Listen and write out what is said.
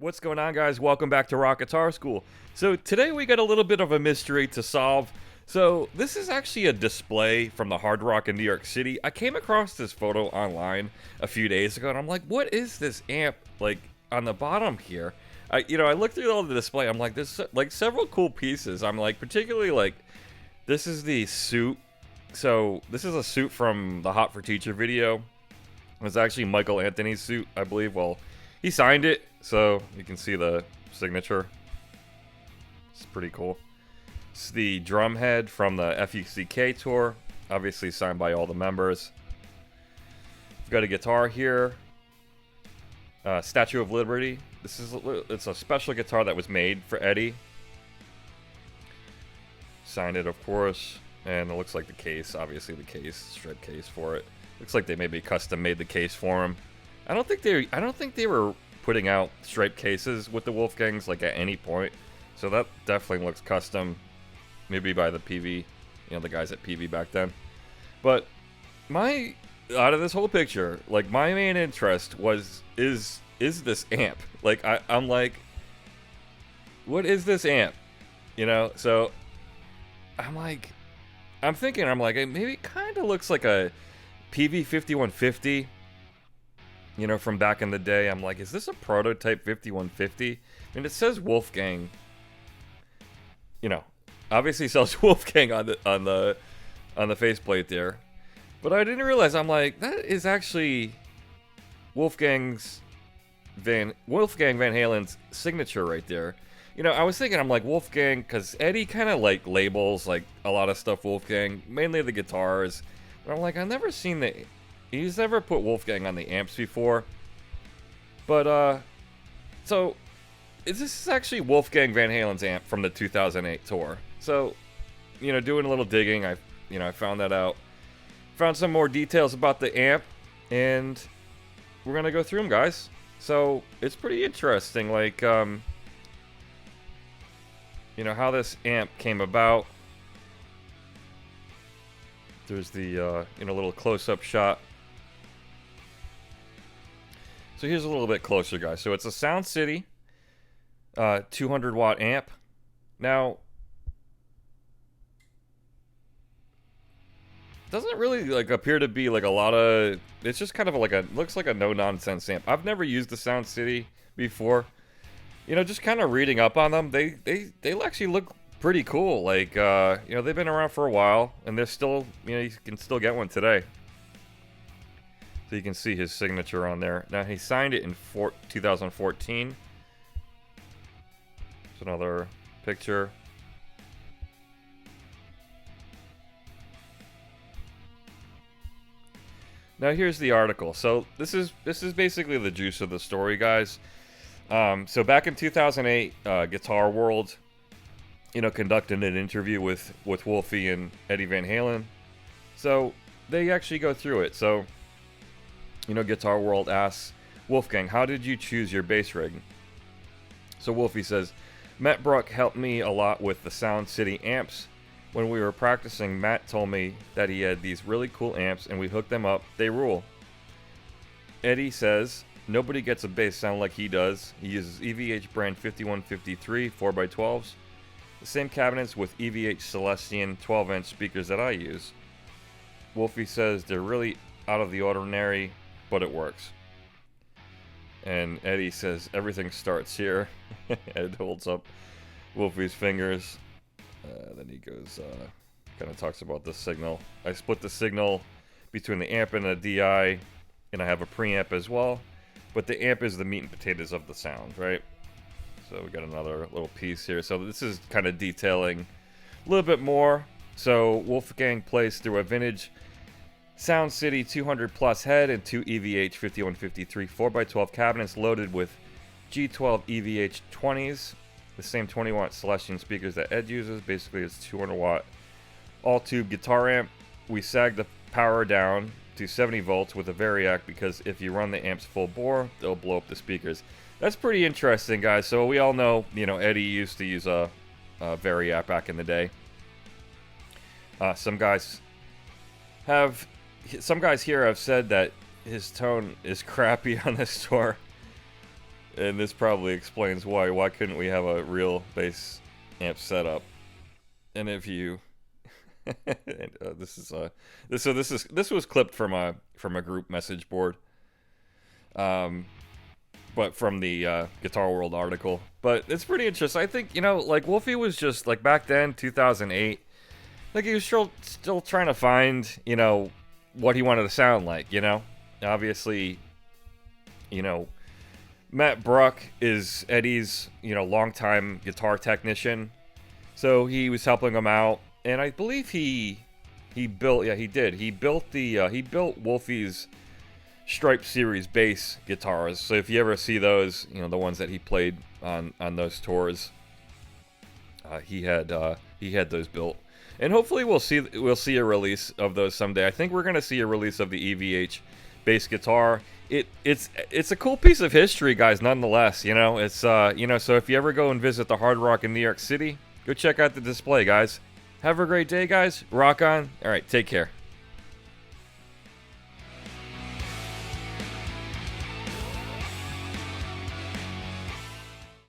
What's going on, guys? Welcome back to Rock Guitar School. So today we got a little bit of a mystery to solve. So this is actually a display from the Hard Rock in New York City. I came across this photo online a few days ago, and I'm like, what is this amp, like, on the bottom here? I looked through all the display. I'm like, there's, like, several cool pieces. I'm like, particularly, like, this is the suit. So this is a suit from the Hot for Teacher video. It's actually Michael Anthony's suit, I believe. Well, he signed it, so you can see the signature. It's pretty cool. It's the drum head from the FUCK tour, obviously signed by all the members. We've got a guitar here, Statue of Liberty. It's a special guitar that was made for Eddie. Signed it, of course, and it looks like the case, obviously the case, strip case for it. Looks like they maybe custom made the case for him. I don't think they were putting out striped cases with the Wolfgangs like at any point. So that definitely looks custom, maybe by the PV, the guys at PV back then. But out of this whole picture, like my main interest is this amp. Like I'm like, what is this amp? So I'm thinking maybe it kind of looks like a PV 5150. From back in the day. I'm like, is this a prototype 5150? And it says Wolfgang. Obviously sells Wolfgang on the faceplate there. But I didn't realize, I'm like, that is actually Wolfgang Van Halen's signature right there. I was thinking, I'm like, Wolfgang, because Eddie kind of like labels like a lot of stuff Wolfgang, mainly the guitars. But I'm like, I've never seen he's never put Wolfgang on the amps before. But, so, this is actually Wolfgang Van Halen's amp from the 2008 tour. So, doing a little digging, I found that out. Found some more details about the amp, and we're gonna go through them, guys. So, it's pretty interesting, like, how this amp came about. There's the, little close-up shot. So here's a little bit closer, guys. So it's a Sound City 200 watt amp. Now, doesn't really like appear to be like a lot of. It's just kind of looks like a no nonsense amp. I've never used the Sound City before. Just kind of reading up on them, they actually look pretty cool. Like they've been around for a while, and they're still you can still get one today. So you can see his signature on there. Now, he signed it in 2014. It's another picture. Now, here's the article. So this is basically the juice of the story, guys. So back in 2008, Guitar World, conducted an interview with Wolfie and Eddie Van Halen. So they actually go through it. So Guitar World asks Wolfgang, how did you choose your bass rig? So Wolfie says, Matt Bruck helped me a lot with the Sound City amps. When we were practicing, Matt told me that he had these really cool amps and we hooked them up. They rule. Eddie says, nobody gets a bass sound like he does. He uses EVH brand 5153 4x12s. The same cabinets with EVH Celestion 12-inch speakers that I use. Wolfie says they're really out of the ordinary, but it works. And Eddie says everything starts here. Ed holds up Wolfie's fingers. Then he goes, kind of talks about the signal. I split the signal between the amp and the DI, and I have a preamp as well. But the amp is the meat and potatoes of the sound, right? So we got another little piece here. So this is kind of detailing a little bit more. So Wolfgang plays through a vintage Sound City 200 plus head and two EVH 5153 4x12 cabinets loaded with G12 EVH 20s, the same 20 watt Celestion speakers that Ed uses. Basically, it's 200 watt all tube guitar amp. We sag the power down to 70 volts with a variac because if you run the amps full bore, they'll blow up the speakers. That's pretty interesting, guys. So we all know, Eddie used to use a variac back in the day. Some guys here have said that his tone is crappy on this tour. And this probably explains why. Why couldn't we have a real bass amp setup? And if you, and, this was clipped from a group message board, but from the Guitar World article. But it's pretty interesting. I think, like Wolfie was just like back then, 2008. Like he was still trying to find, what he wanted to sound like. Obviously, Matt Bruck is Eddie's, longtime guitar technician. So he was helping him out, and I believe he built, he did. He built he built Wolfie's Stripe Series bass guitars. So if you ever see those, the ones that he played on those tours, he had those built. And hopefully we'll see a release of those someday. I think we're gonna see a release of the EVH bass guitar. It's a cool piece of history, guys, nonetheless. It's so if you ever go and visit the Hard Rock in New York City, go check out the display, guys. Have a great day, guys. Rock on. All right, take care.